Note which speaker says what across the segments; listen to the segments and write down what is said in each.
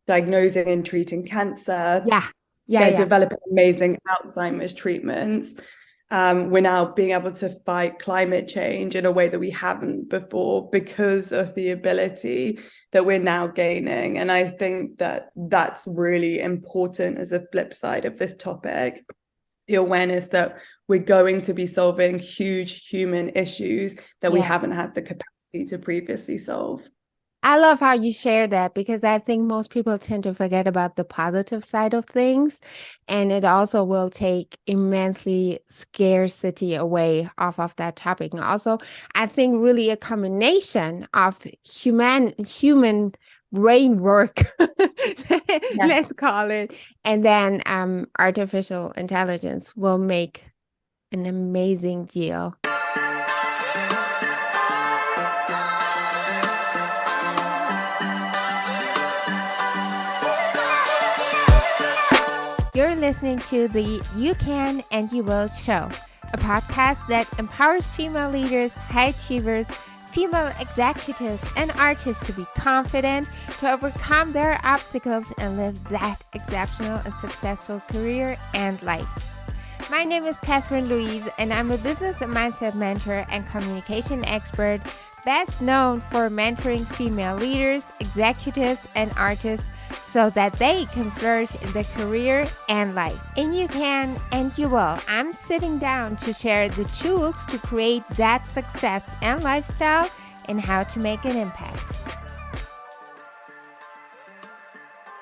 Speaker 1: diagnosing and treating cancer.
Speaker 2: Yeah. Yeah.
Speaker 1: They're
Speaker 2: Yeah.
Speaker 1: developing amazing Alzheimer's treatments. We're now being able to fight climate change in a way that we haven't before because of the ability that we're now gaining. And I think that that's really important as a flip side of this topic, the awareness that we're going to be solving huge human issues that we
Speaker 2: Yes.
Speaker 1: haven't had the capacity to previously solve.
Speaker 2: I love how you share that because I think most people tend to forget about the positive side of things. And it also will take immensely scarcity away off of that topic. And also, I think really a combination of human brain work,
Speaker 1: Yes.
Speaker 2: let's call it, and then artificial intelligence will make an amazing deal. You're listening to the You Can and You Will show, a podcast that empowers female leaders, high achievers, female executives, and artists to be confident, to overcome their obstacles, and live that exceptional and successful career and life. My name is Catherine Louise, and I'm a business and mindset mentor and communication expert, best known for mentoring female leaders, executives, and artists so that they can flourish in their career and life. And you can and you will. I'm sitting down to share the tools to create that success and lifestyle and how to make an impact.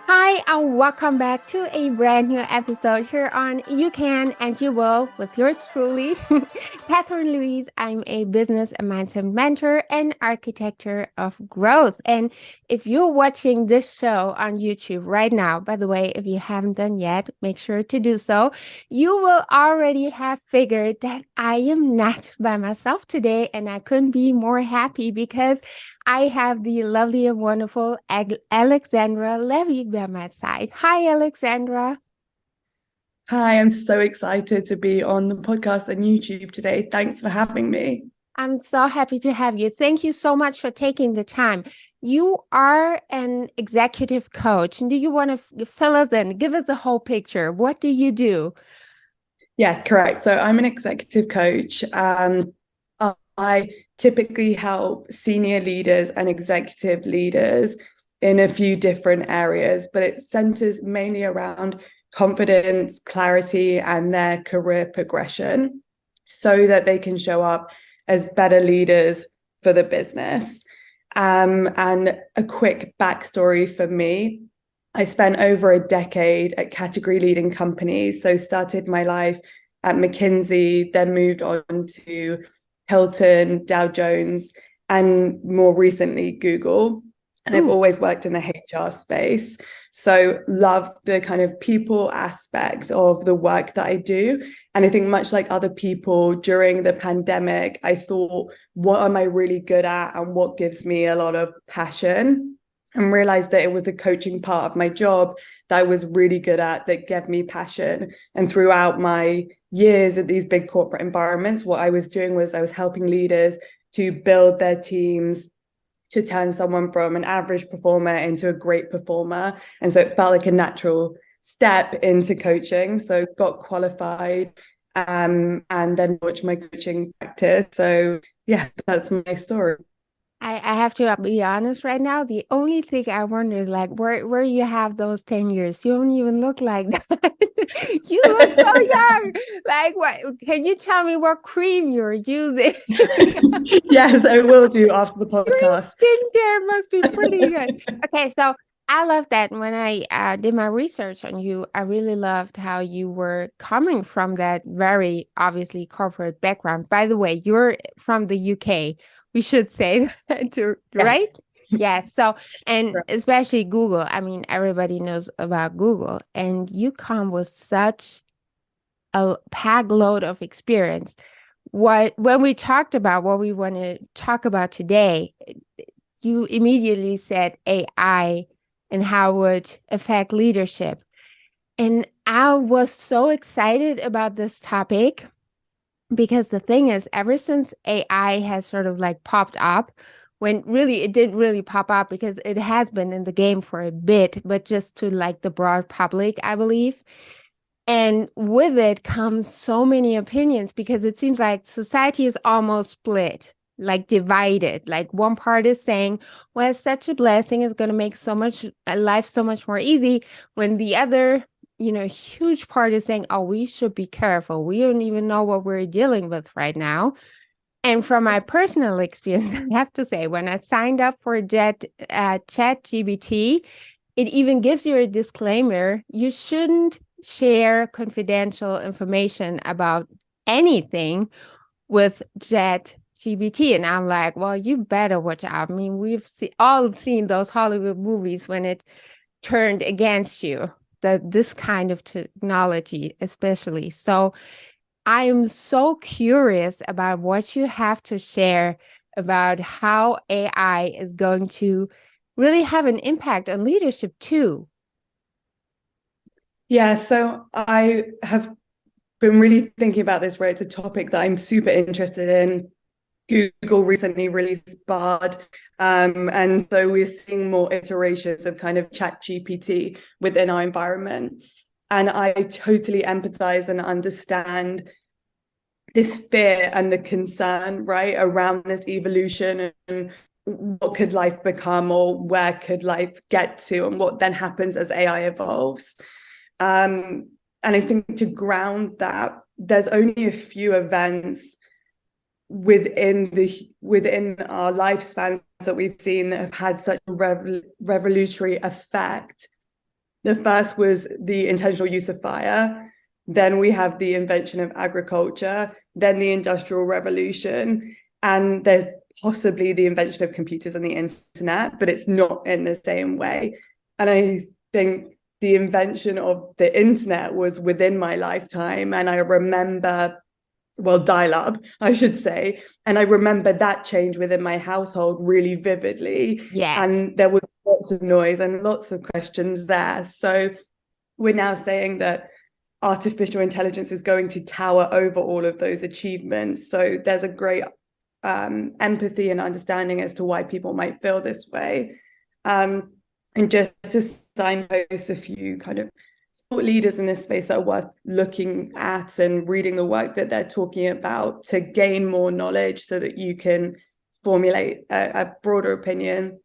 Speaker 2: Hi, and welcome back to a brand new episode here on You Can and You Will with yours truly, Catherine Louise. I'm a business and mindset mentor and architecture of growth. And if you're watching this show on YouTube right now, by the way, if you haven't done yet, make sure to do so. You will already have figured that I am not by myself today, and I couldn't be more happy because I have the lovely and wonderful Alexandra Levy by my side. Hi, Alexandra.
Speaker 1: Hi, I'm so excited to be on the podcast and YouTube today. Thanks for having me.
Speaker 2: I'm so happy to have you. Thank you so much for taking the time. You are an executive coach. Do you want to fill us in? Give us the whole picture. What do you do?
Speaker 1: Yeah, correct. So I'm an executive coach. I typically help senior leaders and executive leaders in a few different areas, but it centers mainly around confidence, clarity, and their career progression so that they can show up as better leaders for the business. And a quick backstory for me, I spent over a decade at category leading companies. So started my life at McKinsey, then moved on to Hilton, Dow Jones, and more recently Google. And I've always worked in the HR space. So love the kind of people aspects of the work that I do. And I think much like other people during the pandemic, I thought, what am I really good at and what gives me a lot of passion? And realized that it was the coaching part of my job that I was really good at that gave me passion. And throughout my years at these big corporate environments, what I was doing was I was helping leaders to build their teams, to turn someone from an average performer into a great performer. And so it felt like a natural step into coaching. So got qualified and then launched my coaching practice. So yeah, that's my story.
Speaker 2: I have to be honest right now. The only thing I wonder is like where you have those 10 years. You don't even look like that. You look so young. Like what can you tell me what cream you're using?
Speaker 1: Yes, I will do after the
Speaker 2: Your
Speaker 1: podcast.
Speaker 2: skincare must be pretty good. Okay, so I love that when I did my research on you, I really loved how you were coming from that very obviously corporate background. By the way, you're from the UK. We should say that, right?
Speaker 1: Yes.
Speaker 2: Yes. So, and especially Google. I mean, everybody knows about Google, and you come with such a pack load of experience. When we talked about what we want to talk about today, you immediately said AI and how it would affect leadership. And I was so excited about this topic because the thing is, ever since AI has sort of like popped up, when really it didn't really pop up because it has been in the game for a bit, but just to like the broad public, I believe. And with it comes so many opinions because it seems like society is almost split, like divided. Like one part is saying, well, it's such a blessing, it's going to make so much life so much more easy, when the other, huge part is saying, oh, we should be careful. We don't even know what we're dealing with right now. And from my personal experience, I have to say, when I signed up for ChatGPT, it even gives you a disclaimer. You shouldn't share confidential information about anything with ChatGPT. And I'm like, well, you better watch out. I mean, we've all seen those Hollywood movies when it turned against you, this kind of technology, especially. So I am so curious about what you have to share about how AI is going to really have an impact on leadership too.
Speaker 1: Yeah, so I have been really thinking about this, where it's a topic that I'm super interested in. Google recently released Bard. And so we're seeing more iterations of kind of ChatGPT within our environment. And I totally empathize and understand this fear and the concern, right, around this evolution and what could life become, or where could life get to, and what then happens as AI evolves. And I think to ground that, there's only a few events within our lifespans that we've seen that have had such a revolutionary effect. The first was the intentional use of fire. Then we have the invention of agriculture, then the Industrial Revolution, and then possibly the invention of computers and the internet, but it's not in the same way. And I think the invention of the internet was within my lifetime. And I remember, well, dial-up, I should say. And I remember that change within my household really vividly.
Speaker 2: Yes.
Speaker 1: And there was lots of noise and lots of questions there. So we're now saying that artificial intelligence is going to tower over all of those achievements. So there's a great empathy and understanding as to why people might feel this way. And just to signpost a few kind of thought leaders in this space that are worth looking at and reading the work that they're talking about to gain more knowledge so that you can formulate a broader opinion.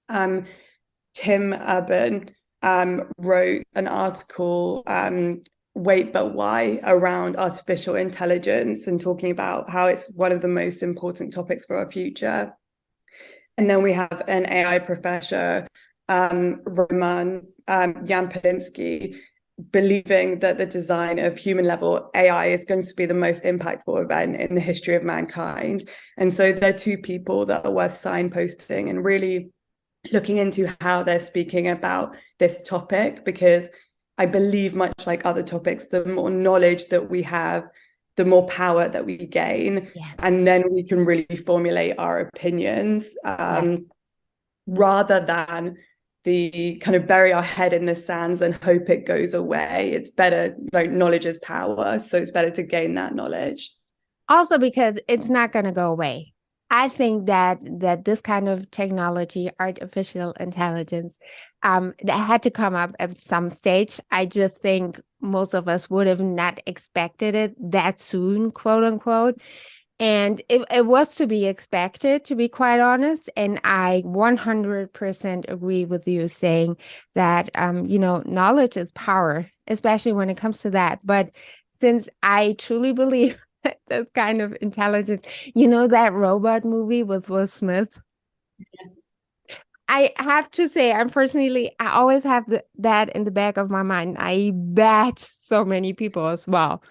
Speaker 1: Tim Urban wrote an article, Wait But Why, around artificial intelligence and talking about how it's one of the most important topics for our future. And then we have an AI professor, Roman Yampelinsky, believing that the design of human-level AI is going to be the most impactful event in the history of mankind. And so they're two people that are worth signposting and really looking into how they're speaking about this topic, because I believe, much like other topics, the more knowledge that we have, the more power that we gain.
Speaker 2: Yes.
Speaker 1: And then we can really formulate our opinions, rather than the kind of bury our head in the sands and hope it goes away. It's better, like, knowledge is power. So it's better to gain that knowledge.
Speaker 2: Also because it's not going to go away. I think that this kind of technology, artificial intelligence, that had to come up at some stage. I just think most of us would have not expected it that soon, quote unquote. And it was to be expected, to be quite honest. And I 100% agree with you saying that, knowledge is power, especially when it comes to that. But since I truly believe that kind of intelligence, that robot movie with Will Smith?
Speaker 1: Yes.
Speaker 2: I have to say, unfortunately, I always have that in the back of my mind. I bet so many people as well.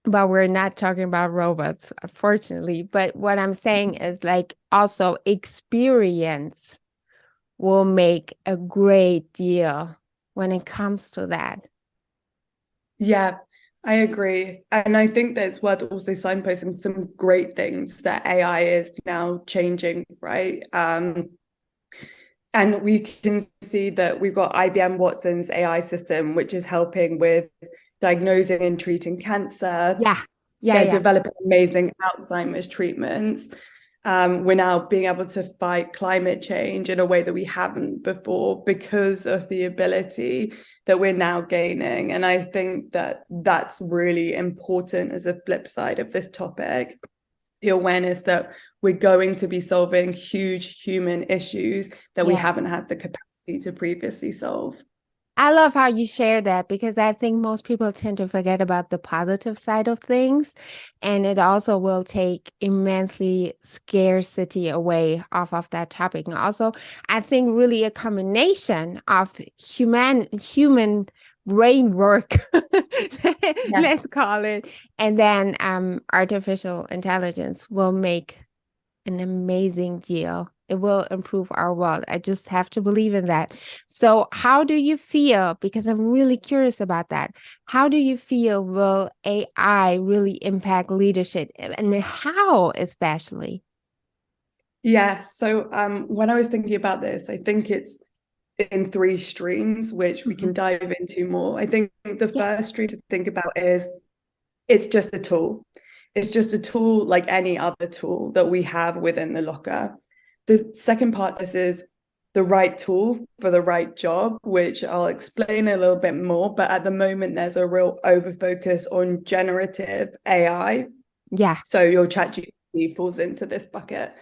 Speaker 2: But we're not talking about robots, unfortunately. But what I'm saying is, like, also experience will make a great deal when it comes to that.
Speaker 1: Yeah, I agree. And I think that it's worth also signposting some great things that AI is now changing, right? And we can see that we've got IBM Watson's AI system, which is helping with diagnosing and treating cancer.
Speaker 2: Yeah.
Speaker 1: They're developing amazing Alzheimer's treatments. We're now being able to fight climate change in a way that we haven't before because of the ability that we're now gaining. And I think that that's really important as a flip side of this topic, the awareness that we're going to be solving huge human issues that we haven't had the capacity to previously solve.
Speaker 2: I love how you share that because I think most people tend to forget about the positive side of things. And it also will take immensely scarcity away off of that topic. And also, I think really a combination of human brain work, let's call it, and then artificial intelligence will make an amazing deal. It will improve our world. I just have to believe in that. So, how do you feel? Because I'm really curious about that. How do you feel will AI really impact leadership and how, especially?
Speaker 1: Yeah. So when I was thinking about this, I think it's in three streams, which we can dive into more. I think the first stream to think about is it's just a tool. It's just a tool like any other tool that we have within the locker. The second part, this is the right tool for the right job, which I'll explain a little bit more. But at the moment, there's a real over focus on generative AI.
Speaker 2: Yeah.
Speaker 1: So your ChatGPT falls into this bucket.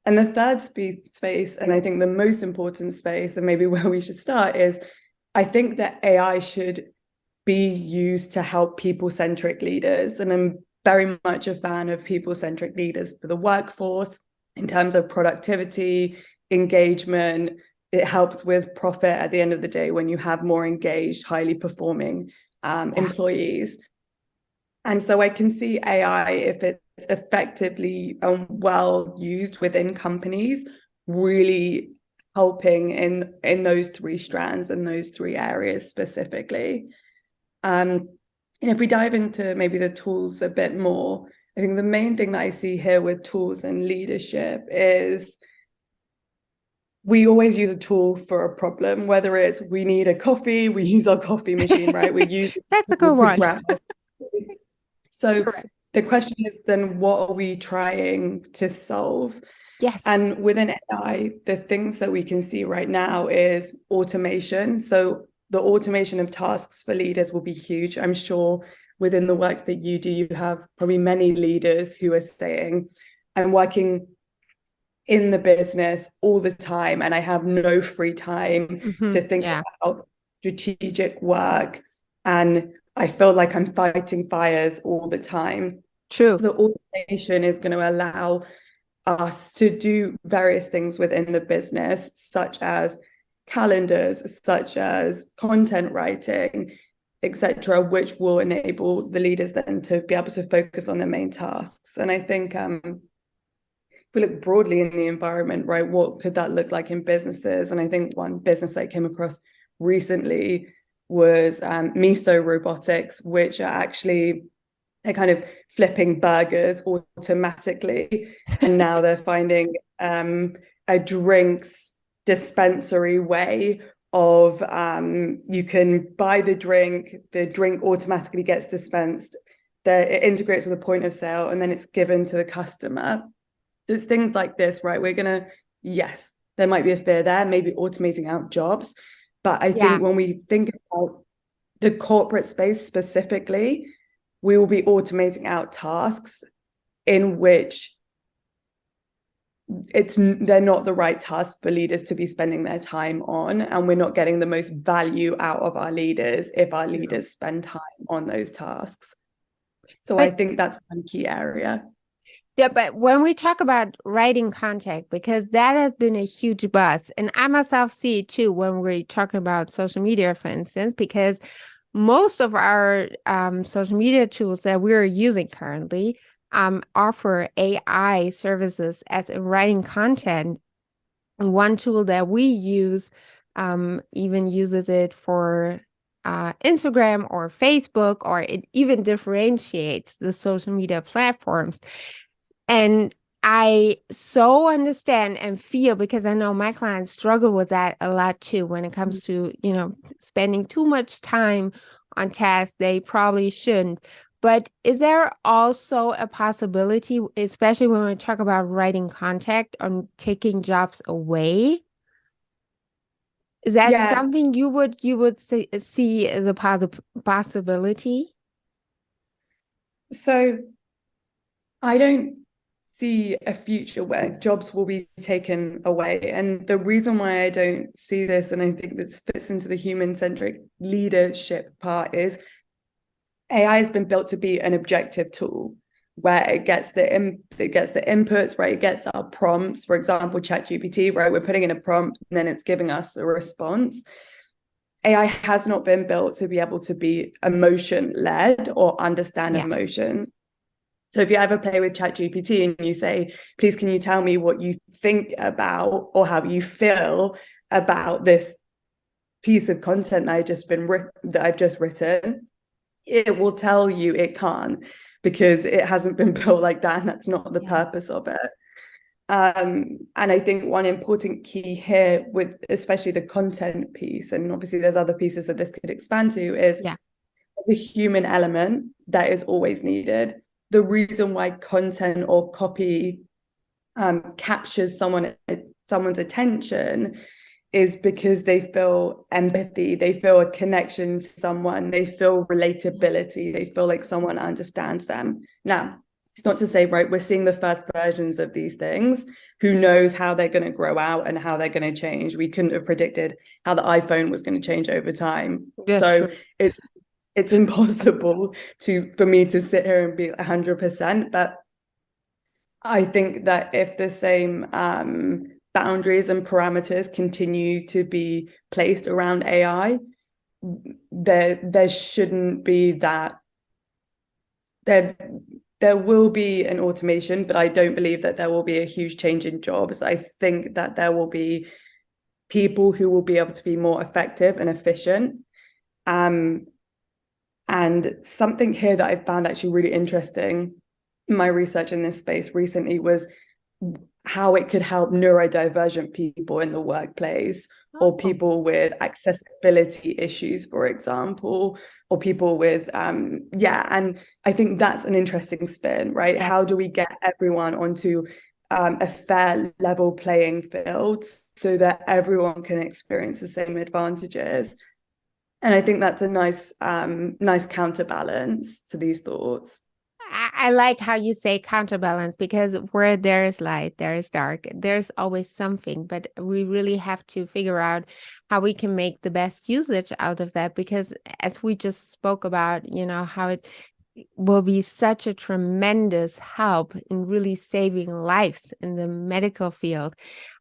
Speaker 1: And the third space, and I think the most important space, and maybe where we should start, is I think that AI should be used to help people-centric leaders. And I'm very much a fan of people-centric leaders for the workforce in terms of productivity, engagement. It helps with profit at the end of the day when you have more engaged, highly performing employees. And so I can see AI, if it's effectively well used within companies, really helping in those three strands and those three areas specifically. And if we dive into maybe the tools a bit more, I think the main thing that I see here with tools and leadership is we always use a tool for a problem, whether it's we need a coffee, we use our coffee machine, right? We use
Speaker 2: That's a good one.
Speaker 1: So the question is then, what are we trying to solve?
Speaker 2: Yes.
Speaker 1: And within AI, the things that we can see right now is automation. So the automation of tasks for leaders will be huge. I'm sure within the work that you do, you have probably many leaders who are saying, I'm working in the business all the time and I have no free time to think about strategic work, and I feel like I'm fighting fires all the time.
Speaker 2: True.
Speaker 1: So the automation is going to allow us to do various things within the business, such as calendars, such as content writing, etc., which will enable the leaders then to be able to focus on their main tasks. And I think if we look broadly in the environment, right, what could that look like in businesses? And I think one business I came across recently was Miso Robotics, which are actually, they're kind of flipping burgers automatically. And now they're finding a drinks dispensary way of you can buy the drink automatically gets dispensed, it integrates with a point of sale, and then it's given to the customer. There's things like this, right? We're gonna, yes, there might be a fear there, maybe automating out jobs. But I think when we think about the corporate space specifically, we will be automating out tasks in which they're not the right tasks for leaders to be spending their time on, and we're not getting the most value out of our leaders if our leaders spend time on those tasks. So I think that's one key area.
Speaker 2: Yeah, but when we talk about writing content, because that has been a huge buzz, and I myself see it too when we're talking about social media, for instance, because most of our social media tools that we're using currently offer AI services as in writing content. One tool that we use even uses it for Instagram or Facebook, or it even differentiates the social media platforms. And I so understand and feel, because I know my clients struggle with that a lot too when it comes to, spending too much time on tasks they probably shouldn't. But is there also a possibility, especially when we talk about writing content, on taking jobs away? Is that
Speaker 1: Yeah.
Speaker 2: something you would see as a possibility?
Speaker 1: So I don't see a future where jobs will be taken away. And the reason why I don't see this, and I think this fits into the human-centric leadership part, is AI has been built to be an objective tool where it gets the inputs, right? It gets our prompts. For example, ChatGPT, right? We're putting in a prompt and then it's giving us a response. AI has not been built to be able to be emotion-led or understand emotions. So if you ever play with ChatGPT and you say, please, can you tell me what you think about or how you feel about this piece of content that I've just written, it will tell you it can't, because it hasn't been built like that, and that's not the purpose of it. And I think one important key here, with especially the content piece, and obviously there's other pieces that this could expand to, is there's a human element that is always needed. The reason why content or copy captures someone's attention is because they feel empathy, they feel a connection to someone, they feel relatability, they feel like someone understands them. Now, it's not to say, right, we're seeing the first versions of these things. Who knows how they're going to grow out and how they're going to change? We couldn't have predicted how the iPhone was going to change over time. So it's impossible for me to sit here and be 100%. But I think that if the same boundaries and parameters continue to be placed around AI, there shouldn't be that. There will be an automation, but I don't believe that there will be a huge change in jobs. I think that there will be people who will be able to be more effective and efficient. And something here that I found actually really interesting in my research in this space recently was how it could help neurodivergent people in the workplace, or people with accessibility issues, for example, or people with and I think that's an interesting spin, right? How do we get everyone onto a fair level playing field so that everyone can experience the same advantages? And I think that's a nice counterbalance to these thoughts.
Speaker 2: I like how you say counterbalance, because where there is light, there is dark. There's always something, but we really have to figure out how we can make the best usage out of that. Because as we just spoke about, how it will be such a tremendous help in really saving lives in the medical field.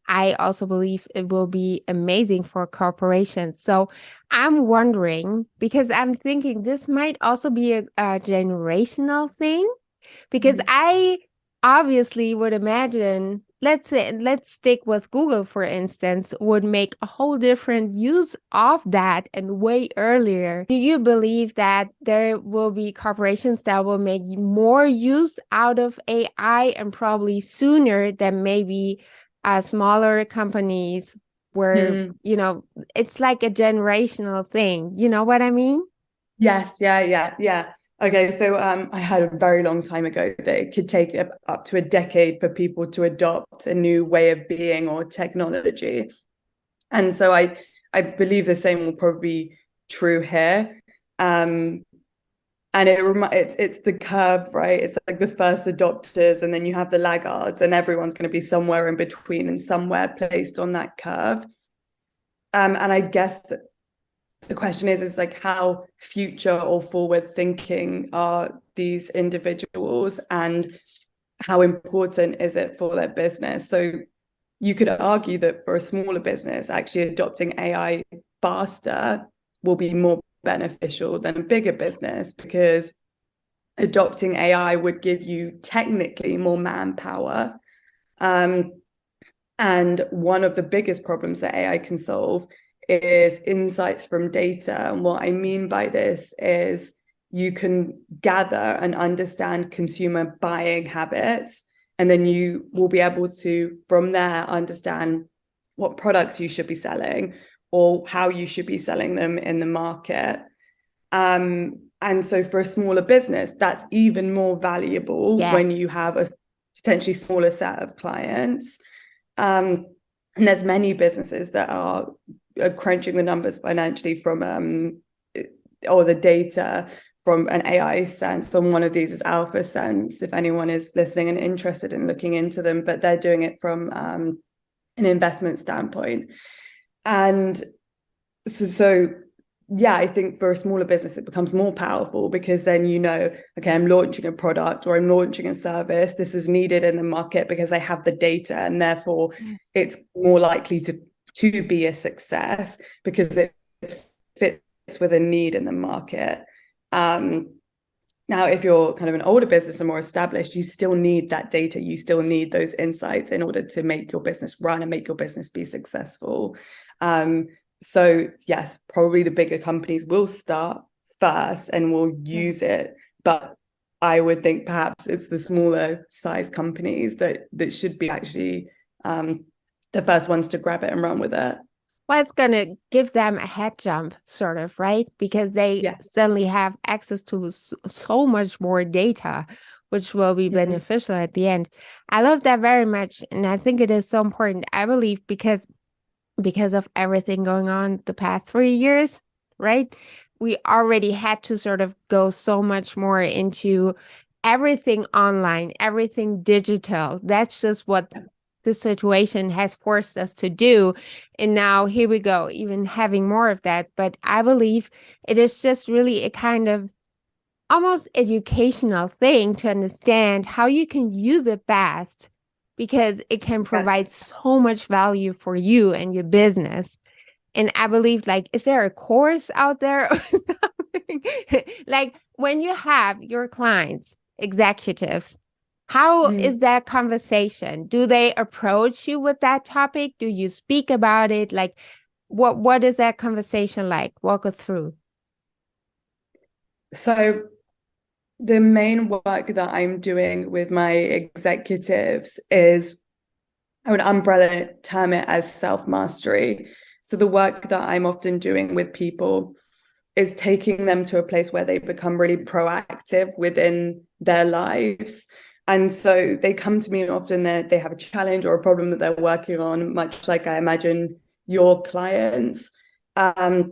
Speaker 2: I also believe it will be amazing for corporations. So I'm wondering, because I'm thinking this might also be a generational thing, because I obviously would imagine, let's stick with Google, for instance, would make a whole different use of that and way earlier. Do you believe that there will be corporations that will make more use out of AI and probably sooner than maybe smaller companies where, it's like a generational thing? You know what I mean?
Speaker 1: Yes, yeah. Okay, so I heard a very long time ago that it could take up to a decade for people to adopt a new way of being or technology. And so I believe the same will probably be true here. And it's the curve, right? It's like the first adopters, and then you have the laggards, and everyone's going to be somewhere in between and somewhere placed on that curve. And I guess that the question is like, how future or forward thinking are these individuals, and how important is it for their business? So you could argue that for a smaller business, actually adopting AI faster will be more beneficial than a bigger business, because adopting AI would give you technically more manpower. And one of the biggest problems that AI can solve is insights from data. And what I mean by this is you can gather and understand consumer buying habits, and then you will be able to, from there, understand what products you should be selling or how you should be selling them in the market. And so for a smaller business, that's even more valuable
Speaker 2: Yeah.
Speaker 1: when you have a potentially smaller set of clients. And there's many businesses that are crunching the numbers financially from or the data from an AI sense. And one of these is Alpha Sense, if anyone is listening and interested in looking into them, but they're doing it from an investment standpoint. And so yeah, I think for a smaller business, it becomes more powerful because then okay, I'm launching a product or I'm launching a service. This is needed in the market because I have the data, and therefore
Speaker 2: Yes.
Speaker 1: it's more likely to be a success because it fits with a need in the market. Now, if you're kind of an older business and more established, you still need that data. You still need those insights in order to make your business run and make your business be successful. So yes, probably the bigger companies will start first and will use it. But I would think perhaps it's the smaller size companies that should be actually the first ones to grab it and run with it.
Speaker 2: Well, it's going to give them a head jump, sort of, right? Because they
Speaker 1: Yes.
Speaker 2: suddenly have access to so much more data, which will be beneficial at the end. I love that very much. And I think it is so important, I believe, because of everything going on the past 3 years, right? We already had to sort of go so much more into everything online, everything digital. That's just what the situation has forced us to do. And now here we go, even having more of that. But I believe it is just really a kind of almost educational thing to understand how you can use it best, because it can provide so much value for you and your business. And I believe, like, is there a course out there? Like, when you have your clients, executives, how is that conversation? Do they approach you with that topic? Do you speak about it? Like, what is that conversation like? Walk us through.
Speaker 1: So the main work that I'm doing with my executives is, I would umbrella term it as self-mastery. So the work that I'm often doing with people is taking them to a place where they become really proactive within their lives. And so they come to me, and often they have a challenge or a problem that they're working on, much like I imagine your clients. And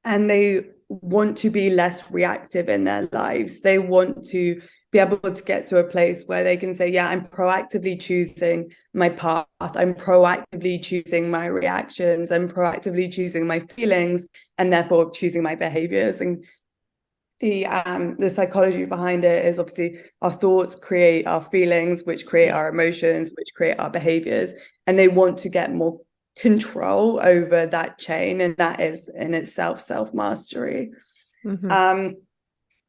Speaker 1: they want to be less reactive in their lives. They want to be able to get to a place where they can say, yeah, I'm proactively choosing my path. I'm proactively choosing my reactions. I'm proactively choosing my feelings, and therefore choosing my behaviors. And the psychology behind it is obviously our thoughts create our feelings, which create our emotions, which create our behaviors. And they want to get more control over that chain, and that is in itself self-mastery.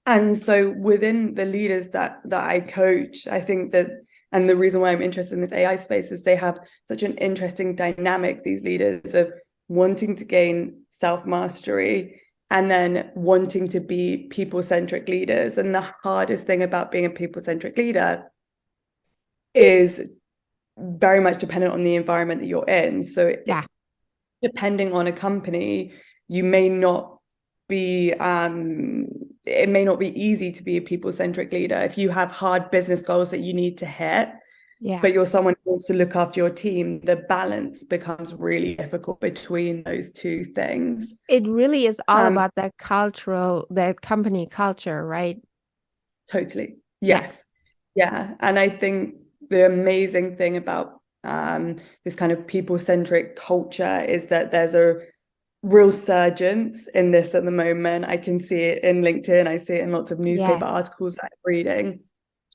Speaker 1: And so within the leaders that I coach, I think that, and the reason why I'm interested in this AI space is they have such an interesting dynamic, these leaders, of wanting to gain self-mastery and then wanting to be people-centric leaders. And the hardest thing about being a people-centric leader is very much dependent on the environment that you're in. So depending on a company, you may not be it may not be easy to be a people-centric leader if you have hard business goals that you need to hit, but you're someone who wants to look after your team. The balance becomes really difficult between those two things.
Speaker 2: It really is all about that company culture, right?
Speaker 1: Totally. Yes. Yeah. And I think the amazing thing about this kind of people-centric culture is that there's a real surgence in this at the moment. I can see it in LinkedIn. I see it in lots of newspaper articles that I'm reading.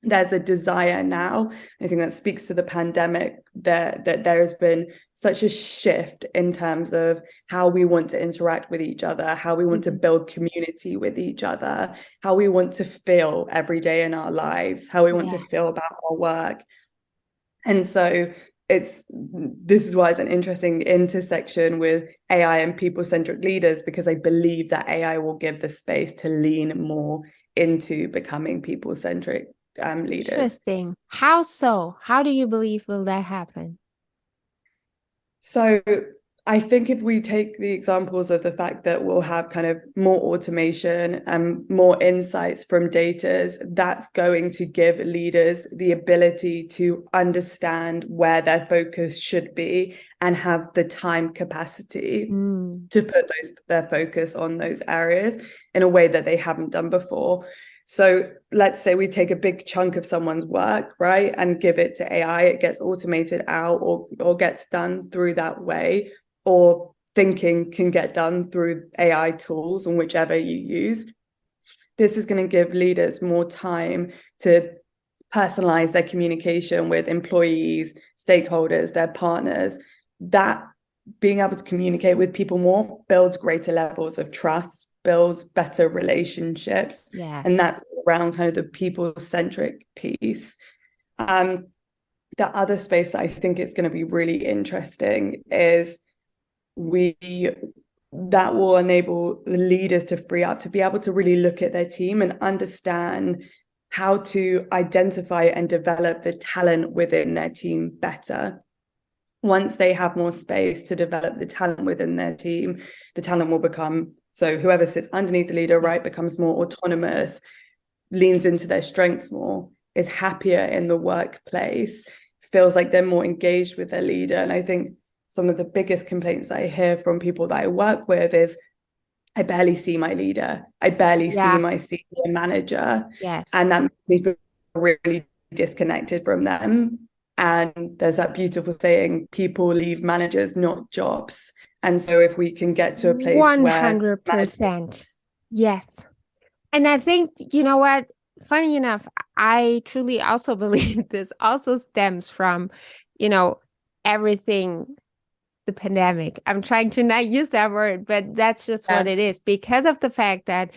Speaker 1: There's a desire now. I think that speaks to the pandemic, that there has been such a shift in terms of how we want to interact with each other, how we want to build community with each other, how we want to feel every day in our lives, how we want to feel about our work. And so this is why it's an interesting intersection with AI and people-centric leaders, because I believe that AI will give the space to lean more into becoming people-centric leaders.
Speaker 2: Interesting. How so? How do you believe will that happen?
Speaker 1: So I think if we take the examples of the fact that we'll have kind of more automation and more insights from data, that's going to give leaders the ability to understand where their focus should be and have the time capacity to put their focus on those areas in a way that they haven't done before. So let's say we take a big chunk of someone's work, right, and give it to AI, it gets automated out or gets done through that way, or thinking can get done through AI tools and whichever you use. This is going to give leaders more time to personalize their communication with employees, stakeholders, their partners. That being able to communicate with people more builds greater levels of trust, builds better relationships.
Speaker 2: Yes.
Speaker 1: And that's around kind of the people-centric piece. The other space that I think is going to be really interesting is that will enable the leaders to free up to be able to really look at their team and understand how to identify and develop the talent within their team better. Once they have more space to develop the talent within their team, the talent will become, so whoever sits underneath the leader, right, becomes more autonomous, leans into their strengths more, is happier in the workplace, feels like they're more engaged with their leader. And I think some of the biggest complaints I hear from people that I work with is, I barely see my leader. I barely see my senior manager.
Speaker 2: Yes.
Speaker 1: And that makes me feel really disconnected from them. And there's that beautiful saying, people leave managers, not jobs. And so if we can get to a place
Speaker 2: 100%. Yes. And I think, you know what, funny enough, I truly also believe this also stems from, everything, the pandemic. I'm trying to not use that word, but that's just what it is, because of the fact that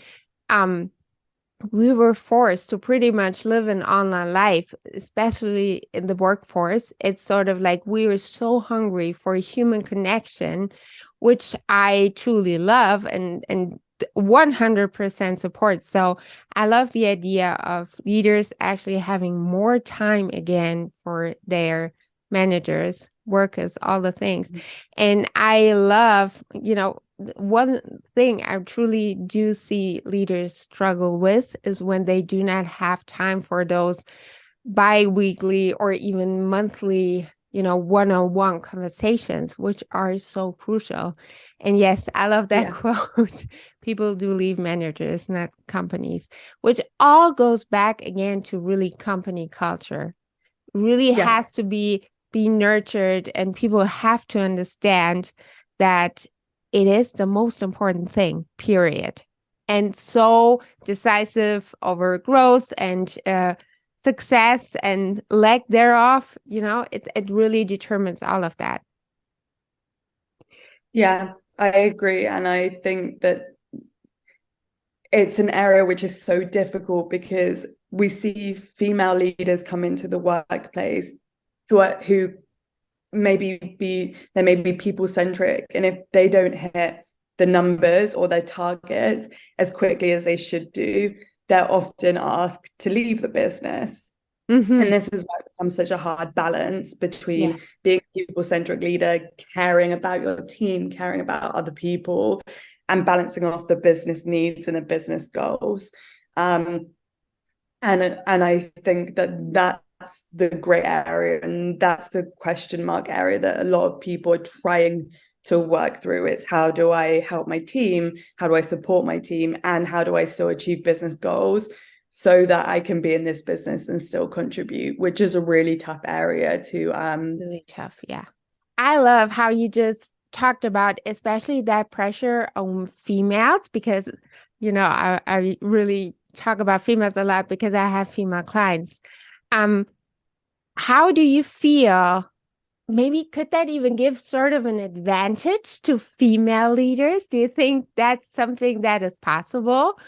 Speaker 2: we were forced to pretty much live an online life, especially in the workforce. It's sort of like we were so hungry for human connection, which I truly love and 100% support. So I love the idea of leaders actually having more time again for their managers, workers, all the things. And I love, one thing I truly do see leaders struggle with is when they do not have time for those bi-weekly or even monthly, one-on-one conversations, which are so crucial. And yes, I love that quote. People do leave managers, not companies, which all goes back again to really company culture. Really has to be nurtured, and people have to understand that it is the most important thing, period. And so decisive over growth and success and lack thereof, it really determines all of that.
Speaker 1: Yeah, I agree. And I think that it's an area which is so difficult because we see female leaders come into the workplace who may be people-centric, and if they don't hit the numbers or their targets as quickly as they should do, they're often asked to leave the business. And this is why it becomes such a hard balance between being a people-centric leader, caring about your team, caring about other people, and balancing off the business needs and the business goals. And I think that's the gray area, and that's the question mark area that a lot of people are trying to work through. It's how do I help my team? How do I support my team? And how do I still achieve business goals so that I can be in this business and still contribute, which is a really tough area to
Speaker 2: really tough. Yeah. I love how you just talked about, especially that pressure on females, because, I really talk about females a lot because I have female clients. How do you feel? Maybe could that even give sort of an advantage to female leaders? Do you think that's something that is possible?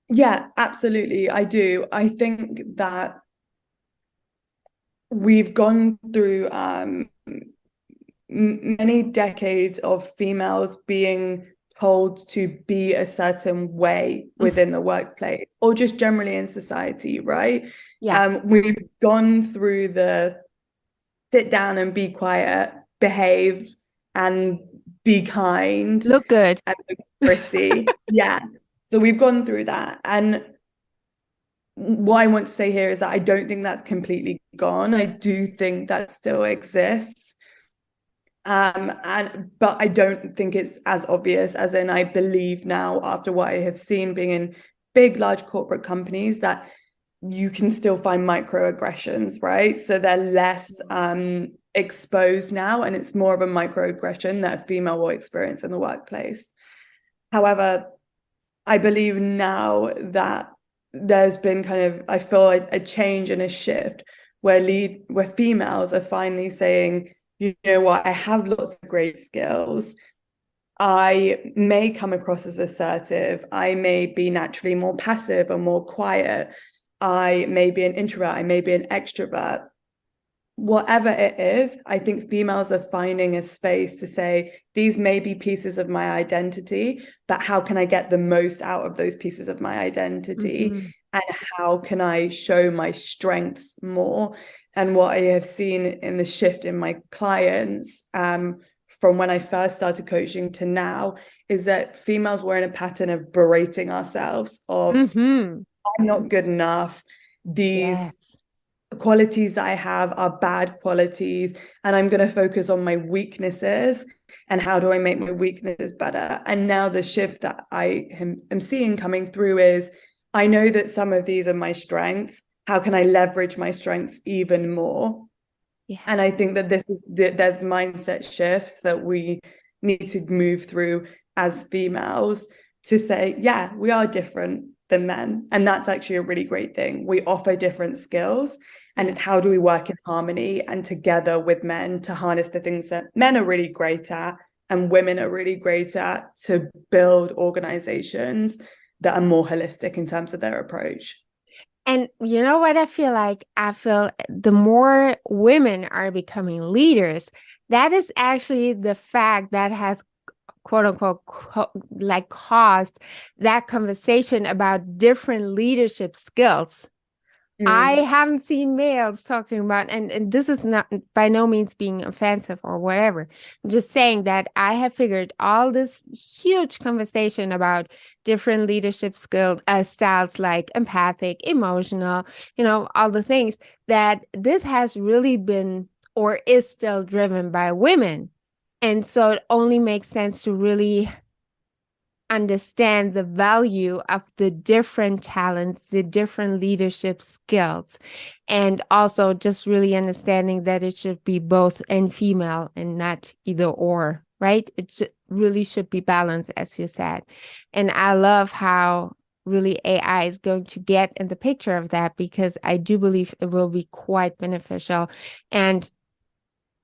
Speaker 1: Yeah, absolutely. I do. I think that we've gone through many decades of females being told to be a certain way within the workplace or just generally in society, right?
Speaker 2: Yeah.
Speaker 1: We've gone through the sit down and be quiet, behave, and be kind
Speaker 2: Look good.
Speaker 1: and look pretty. Yeah. So we've gone through that. And what I want to say here is that I don't think that's completely gone. I do think that still exists. But I don't think it's as obvious, as in I believe now, after what I have seen being in big, large corporate companies, that you can still find microaggressions, right? So they're less exposed now, and it's more of a microaggression that a female will experience in the workplace. However, I believe now that there's been kind of, I feel a change and a shift where females are finally saying, you know what, I have lots of great skills. I may come across as assertive. I may be naturally more passive or more quiet. I may be an introvert. I may be an extrovert. Whatever it is, I think females are finding a space to say, these may be pieces of my identity, but how can I get the most out of those pieces of my identity? Mm-hmm. And how can I show my strengths more? And what I have seen in the shift in my clients from when I first started coaching to now is that females were in a pattern of berating ourselves of, I'm not good enough. These qualities that I have are bad qualities, and I'm going to focus on my weaknesses and how do I make my weaknesses better. And now the shift that I am seeing coming through is, I know that some of these are my strengths. How can I leverage my strengths even more? Yes. And I think that there's mindset shifts that we need to move through as females to say, yeah, we are different than men. And that's actually a really great thing. We offer different skills, and it's how do we work in harmony and together with men to harness the things that men are really great at and women are really great at, to build organizations that are more holistic in terms of their approach.
Speaker 2: And you know what I feel like? I feel the more women are becoming leaders, that is actually the fact that has, quote unquote, like caused that conversation about different leadership skills. I haven't seen males talking about, and this is not by no means being offensive or whatever. I'm just saying that I have figured all this huge conversation about different leadership styles like empathic, emotional, all the things, that this has really been or is still driven by women. And so it only makes sense to really understand the value of the different talents, the different leadership skills, and also just really understanding that it should be both and female and not either or, right? It really should be balanced, as you said. And I love how really AI is going to get in the picture of that, because I do believe it will be quite beneficial. And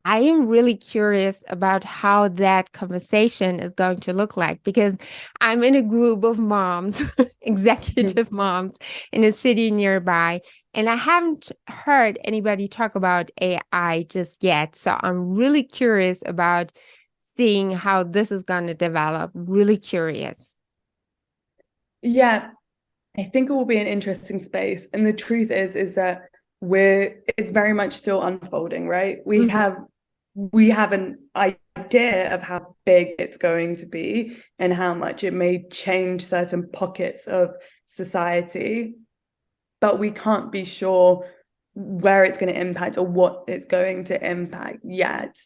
Speaker 2: I am really curious about how that conversation is going to look like, because I'm in a group of moms, executive moms in a city nearby, and I haven't heard anybody talk about AI just yet. So I'm really curious about seeing how this is going to develop. Really curious.
Speaker 1: Yeah, I think it will be an interesting space. And the truth is that it's very much still unfolding, right? We have an idea of how big it's going to be and how much it may change certain pockets of society, but we can't be sure where it's going to impact or what it's going to impact yet.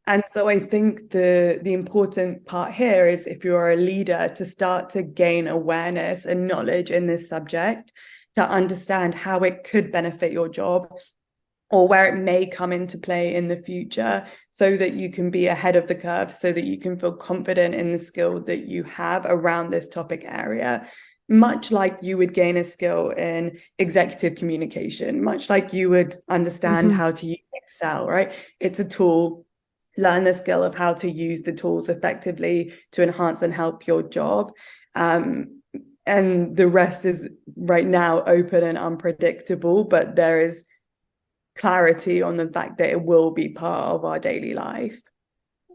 Speaker 1: And so I think the important part here is, if you're a leader, to start to gain awareness and knowledge in this subject, to understand how it could benefit your job or where it may come into play in the future, so that you can be ahead of the curve, so that you can feel confident in the skill that you have around this topic area. Much like you would gain a skill in executive communication, much like you would understand how to use Excel, right? It's a tool. Learn the skill of how to use the tools effectively to enhance and help your job. And the rest is right now open and unpredictable, but there is clarity on the fact that it will be part of our daily life.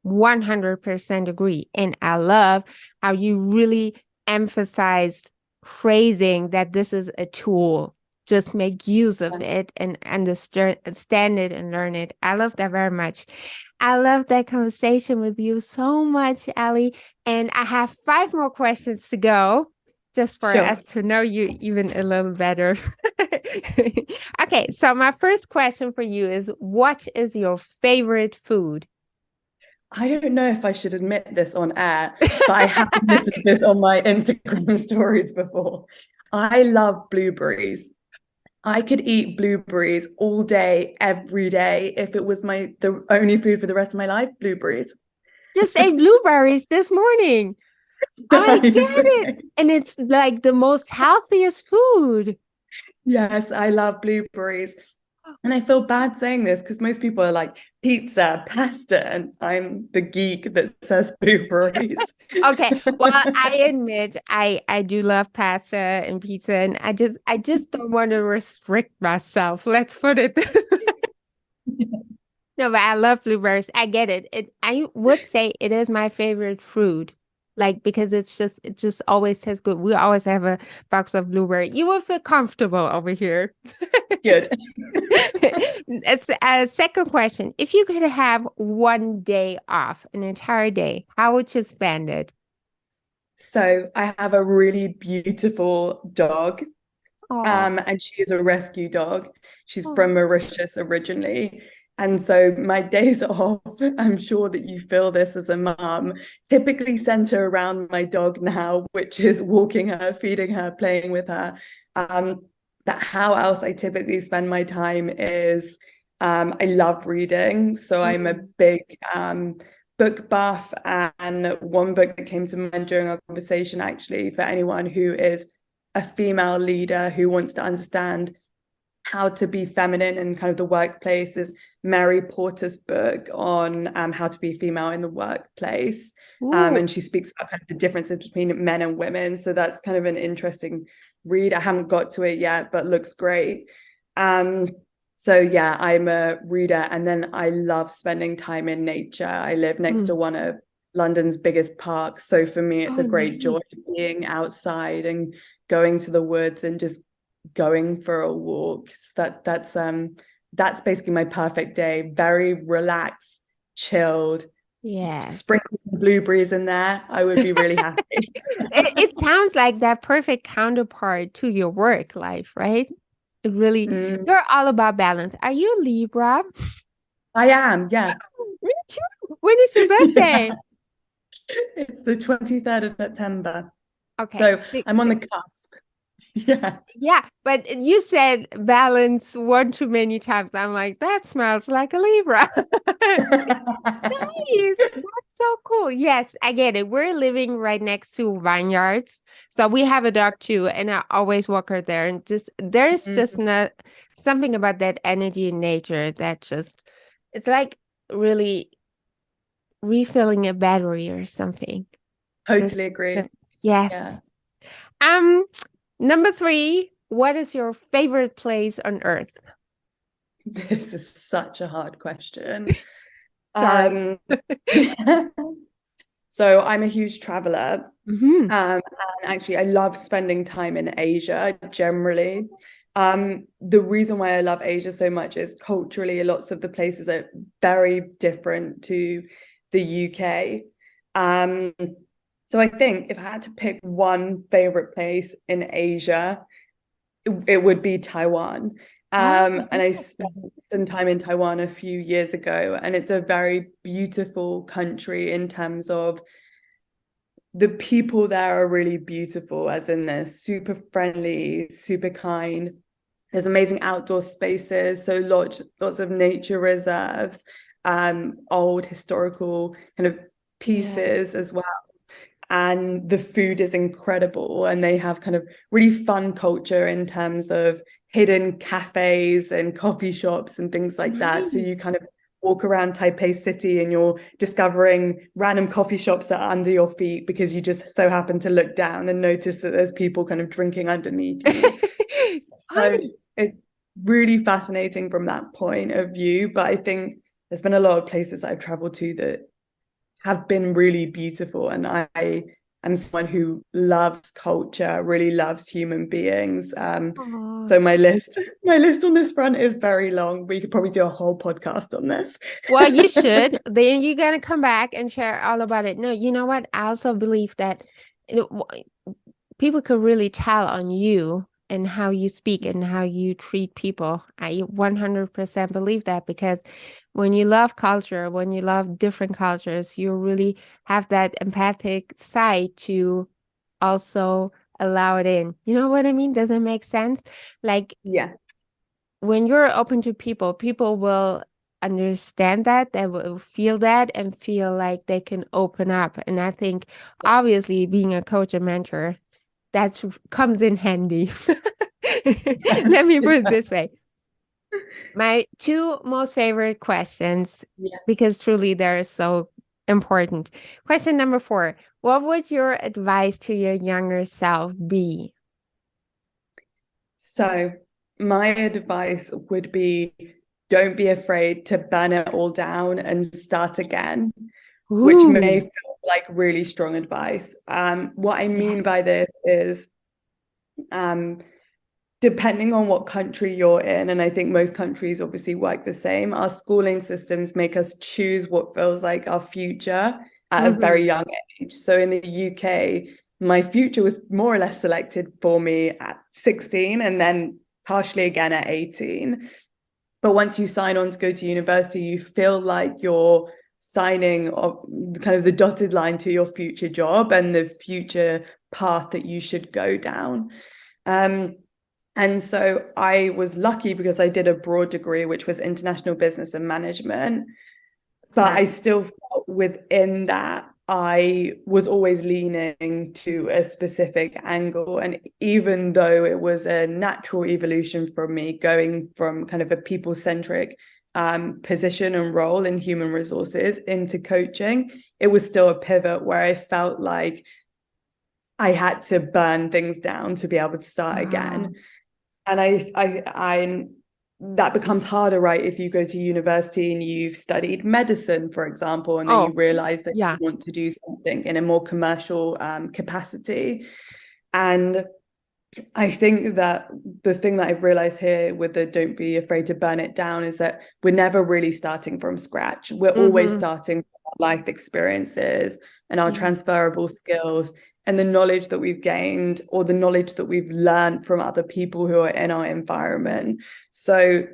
Speaker 2: 100% agree. And I love how you really emphasize phrasing that this is a tool. just make use of it and understand it and learn it. I love that very much. I love that conversation with you so much, Ali. And I have 5 more questions to go just for
Speaker 1: Sure.
Speaker 2: us to know you even a little better. Okay, so my first question for you is, what is your favorite food?
Speaker 1: I don't know if I should admit this on air, but I have admitted this on my Instagram stories before. I love blueberries. I could eat blueberries all day, every day. If it was the only food for the rest of my life, blueberries.
Speaker 2: Just ate blueberries this morning. I get it. And it's like the most healthiest food.
Speaker 1: Yes, I love blueberries. And I feel bad saying this because most people are like pizza, pasta, and I'm the geek that says blueberries.
Speaker 2: Okay, well, I admit I do love pasta and pizza, and I just don't want to restrict myself. Let's put it. No, but I love blueberries. I get it. I would say it is my favorite fruit. Like, because it just always tastes good. We always have a box of blueberry. You will feel comfortable over here.
Speaker 1: Good.
Speaker 2: It's a second question. If you could have one day off, an entire day, how would you spend it?
Speaker 1: So I have a really beautiful dog.
Speaker 2: Oh,
Speaker 1: And she is a rescue dog. She's
Speaker 2: oh,
Speaker 1: from Mauritius originally. And so my days off, I'm sure that you feel this as a mum, typically center around my dog now, which is walking her, feeding her, playing with her. But how else I typically spend my time is I love reading. So I'm a
Speaker 2: mm,
Speaker 1: big book buff. And one book that came to mind during our conversation, actually, for anyone who is a female leader who wants to understand how to be feminine in kind of the workplace is Mary Porter's book on how to be female in the workplace.
Speaker 2: ooh,
Speaker 1: And she speaks about kind of the differences between men and women. So that's kind of an interesting read. I haven't got to it yet, but looks great. So yeah, I'm a reader, and then I love spending time in nature. I live next to
Speaker 2: mm.
Speaker 1: one of London's biggest parks. So for me, it's
Speaker 2: Oh,
Speaker 1: a great joy
Speaker 2: nice.
Speaker 1: being outside and going to the woods and just going for a walk. So that's basically my perfect day. Very relaxed, chilled,
Speaker 2: Yes.
Speaker 1: sprinkle some blueberries in there. I would be really happy.
Speaker 2: It sounds like that perfect counterpart to your work life, right? It really,
Speaker 1: Mm,
Speaker 2: you're all about balance. Are you Libra?
Speaker 1: I am, yeah.
Speaker 2: Me too. When is your
Speaker 1: Yeah.
Speaker 2: birthday?
Speaker 1: It's the 23rd of September.
Speaker 2: Okay.
Speaker 1: So I'm on the cusp. Yeah.
Speaker 2: Yeah, but you said balance one too many times. I'm like, that smells like a Libra. Nice. That's so cool. Yes, I get it. We're living right next to vineyards. So we have a dog too, and I always walk her there. And just there's just
Speaker 1: Mm,
Speaker 2: not something about that energy in nature that just it's like really refilling a battery or something. This,
Speaker 1: totally agree.
Speaker 2: yes.
Speaker 1: Yeah.
Speaker 2: Um, number 3, what is your favorite place on earth?
Speaker 1: This is such a hard question.
Speaker 2: Sorry.
Speaker 1: Um, so I'm a huge traveler.
Speaker 2: Hmm.
Speaker 1: And actually, I love spending time in Asia generally. The reason why I love Asia so much is culturally, lots of the places are very different to the UK. Um, so I think if I had to pick one favorite place in Asia, it would be Taiwan.
Speaker 2: Oh,
Speaker 1: And I spent some time in Taiwan a few years ago, and it's a very beautiful country in terms of the people there are really beautiful, as in they're super friendly, super kind. There's amazing outdoor spaces, so lots of nature reserves, old historical kind of
Speaker 2: yeah.
Speaker 1: pieces as well. And the food is incredible, and they have kind of really fun culture in terms of hidden cafes and coffee shops and things like that. So
Speaker 2: Nice.
Speaker 1: you kind of walk around Taipei City and you're discovering random coffee shops that are under your feet because you just so happen to look down and notice that there's people kind of drinking underneath you. So
Speaker 2: Funny.
Speaker 1: it's really fascinating from that point of view. But I think there's been a lot of places I've traveled to that have been really beautiful, and I and someone who loves culture, really loves human beings.
Speaker 2: Oh.
Speaker 1: So my list on this front is very long. We could probably do a whole podcast on this.
Speaker 2: Well, you should. Then you're gonna come back and share all about it. No, you know what? I also believe that people could really tell on you and how you speak and how you treat people. I 100% believe that, because when you love culture, when you love different cultures, you really have that empathic side to also allow it in. You know what I mean? Does it make sense? Like,
Speaker 1: Yeah.
Speaker 2: when you're open to people, people will understand that, they will feel that and feel like they can open up. And I think obviously being a coach and mentor, that comes in handy. Let me put it this way. My two most favorite questions,
Speaker 1: Yeah.
Speaker 2: because truly they're so important. Question number 4. What would your advice to your younger self be?
Speaker 1: So my advice would be, don't be afraid to burn it all down and start again, which may
Speaker 2: Ooh,
Speaker 1: feel like really strong advice. What I mean
Speaker 2: yes.
Speaker 1: by this is, um, depending on what country you're in, and I think most countries obviously work the same, our schooling systems make us choose what feels like our future at a very
Speaker 2: Mm-hmm.
Speaker 1: young age. So in the UK, my future was more or less selected for me at 16 and then partially again at 18. But once you sign on to go to university, you feel like you're signing of kind of the dotted line to your future job and the future path that you should go down. Um, and so I was lucky because I did a broad degree, which was international business and management. But I
Speaker 2: Smart.
Speaker 1: still felt within that I was always leaning to a specific angle. And even though it was a natural evolution from me going from kind of a people-centric position and role in human resources into coaching, it was still a pivot where I felt like I had to burn things down to be able to start
Speaker 2: Wow.
Speaker 1: again. And I that becomes harder, right? If you go to university and you've studied medicine, for example, and then you
Speaker 2: Oh,
Speaker 1: realize that
Speaker 2: yeah.
Speaker 1: you want to do something in a more commercial capacity. And I think that the thing that I've realized here with the don't be afraid to burn it down is that we're never really starting from scratch. We're always
Speaker 2: Mm-hmm.
Speaker 1: starting from our life experiences and our
Speaker 2: Yeah.
Speaker 1: transferable skills and the knowledge that we've gained or the knowledge that we've learned from other people who are in our environment. So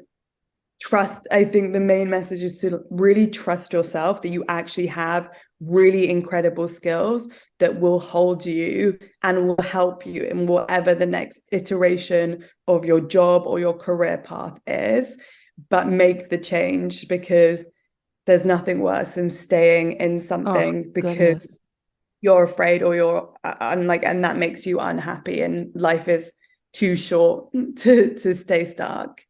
Speaker 1: trust, I think the main message is to really trust yourself that you actually have really incredible skills that will hold you and will help you in whatever the next iteration of your job or your career path is. But make the change, because there's nothing worse than staying in
Speaker 2: Oh,
Speaker 1: something because
Speaker 2: goodness.
Speaker 1: you're afraid or you're unlike, and that makes you unhappy, and life is too short to stay stuck.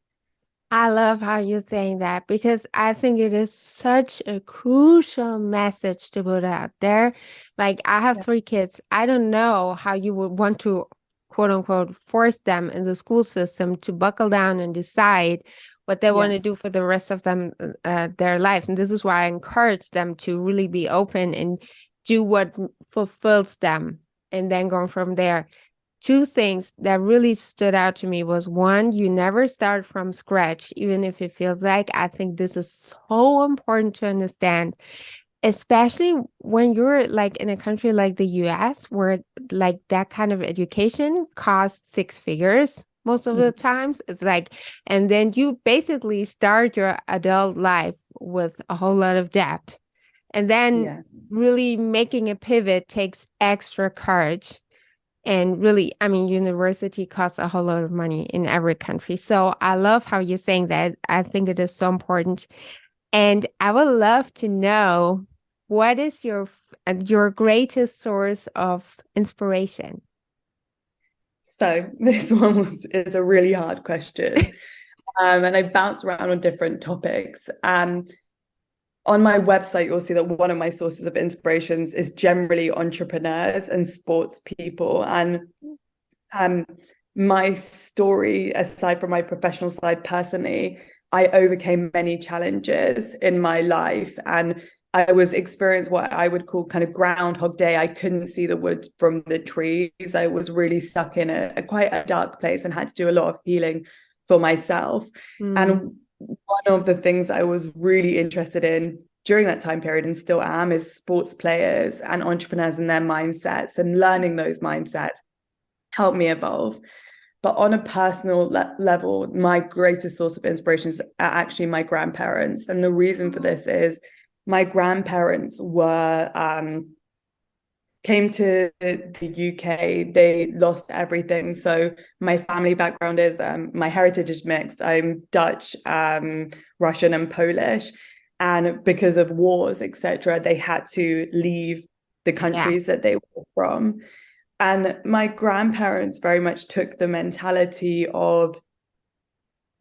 Speaker 2: I love how you're saying that, because I think it is such a crucial message to put out there. Like, I have
Speaker 1: Yeah.
Speaker 2: 3 kids. I don't know how you would want to, quote unquote, force them in the school system to buckle down and decide what they want
Speaker 1: Yeah.
Speaker 2: to do for the rest of them, their lives. And this is why I encourage them to really be open and do what fulfills them, and then going from there. 2 things that really stood out to me was, one, you never start from scratch, even if it feels like. I think this is so important to understand, especially when you're like in a country like the US, where like that kind of education costs 6 figures most of the times. It's like, and then you basically start your adult life with a whole lot of debt. And then
Speaker 1: Yeah.
Speaker 2: really making a pivot takes extra courage. And really, I mean, university costs a whole lot of money in every country. So I love how you're saying that. I think it is so important. And I would love to know, what is your greatest source of inspiration?
Speaker 1: So this is a really hard question. And I bounce around on different topics. On my website, you'll see that one of my sources of inspirations is generally entrepreneurs and sports people. And um, my story, aside from my professional side personally, I overcame many challenges in my life. And I was experiencing what I would call kind of Groundhog Day. I couldn't see the wood from the trees. I was really stuck in a quite a dark place and had to do a lot of healing for myself. And one of the things I was really interested in during that time period, and still am, is sports players and entrepreneurs and their mindsets, and learning those mindsets helped me evolve. But on a personal level, my greatest source of inspirations are actually my grandparents. And the reason for this is my grandparents came to the UK. They lost everything. So my family background is, my heritage is mixed. I'm Dutch, Russian and Polish. And because of wars, etc., they had to leave the countries that they were from. And my grandparents very much took the mentality of,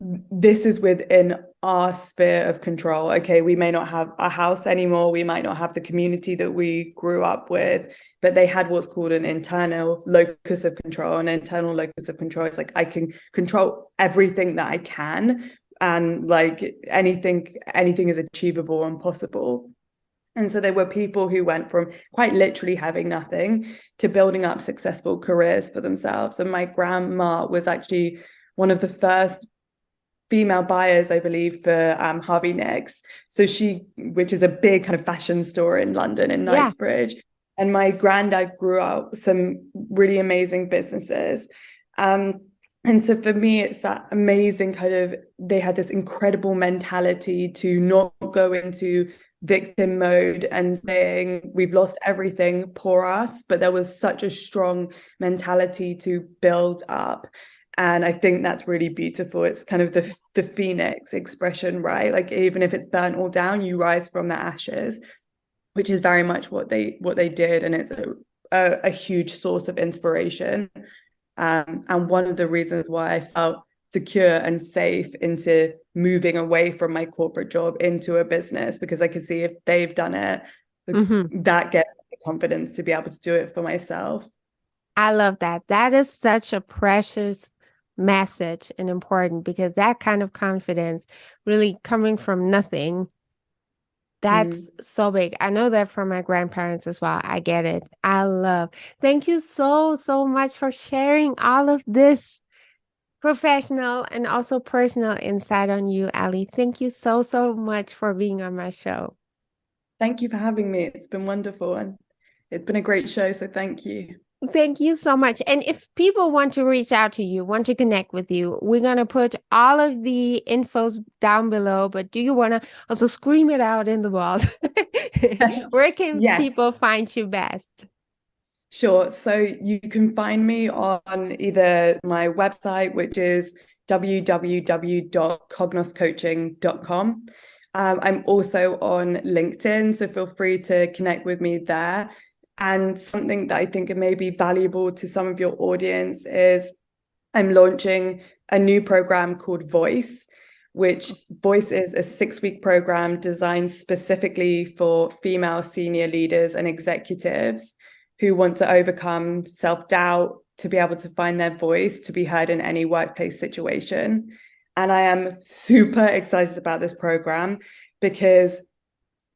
Speaker 1: this is within our sphere of control. Okay, we may not have a house anymore, we might not have the community that we grew up with, but they had what's called an internal locus of control. An internal locus of control is like, I can control everything that I can, and like anything is achievable and possible. And so there were people who went from quite literally having nothing to building up successful careers for themselves. And my grandma was actually one of the first female buyers, I believe, for Harvey Nicks. So which is a big kind of fashion store in London, in Knightsbridge. And my granddad grew up some really amazing businesses. And so for me, it's that amazing kind of, they had this incredible mentality to not go into victim mode and saying, we've lost everything, poor us. But there was such a strong mentality to build up. And I think that's really beautiful. It's kind of the phoenix expression, right? Like, even if it's burnt all down, you rise from the ashes, which is very much what they did. And it's a huge source of inspiration. And one of the reasons why I felt secure and safe into moving away from my corporate job into a business, because I could see if they've done it, that gets the confidence to be able to do it for myself.
Speaker 2: I love that. That is such a precious message and important, because that kind of confidence, really coming from nothing, that's so big. I know that from my grandparents as well. I get it. Thank you so much for sharing all of this professional and also personal insight on you, Ali. Thank you so much for being on my show.
Speaker 1: Thank you for having me. It's been wonderful, and it's been a great show. So thank you.
Speaker 2: Thank you so much. And if people want to reach out to you, want to connect with you, we're going to put all of the infos down below, but do you want to also scream it out in the world? Where can people find you best?
Speaker 1: Sure. So you can find me on either my website, which is www.cognoscoaching.com. I'm also on LinkedIn, so feel free to connect with me there. And something that I think may be valuable to some of your audience is I'm launching a new program called Voice, which Voice is a 6-week program designed specifically for female senior leaders and executives who want to overcome self-doubt, to be able to find their voice, to be heard in any workplace situation. And I am super excited about this program because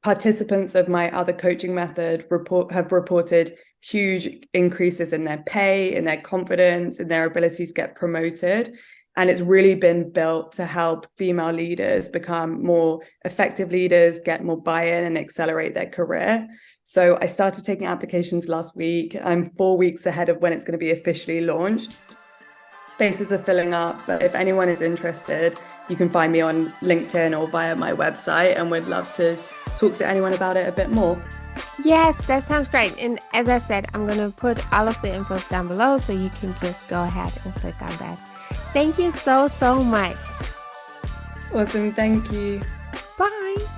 Speaker 1: participants of my other coaching method have reported huge increases in their pay, in their confidence, in their ability to get promoted. And it's really been built to help female leaders become more effective leaders, get more buy-in and accelerate their career. So I started taking applications last week. I'm 4 weeks ahead of when it's going to be officially launched. Spaces are filling up, but if anyone is interested, you can find me on LinkedIn or via my website, and we'd love to talk to anyone about it a bit more.
Speaker 2: Yes, that sounds great. And as I said, I'm going to put all of the infos down below, so you can just go ahead and click on that. Thank you so much.
Speaker 1: Awesome. Thank you.
Speaker 2: Bye.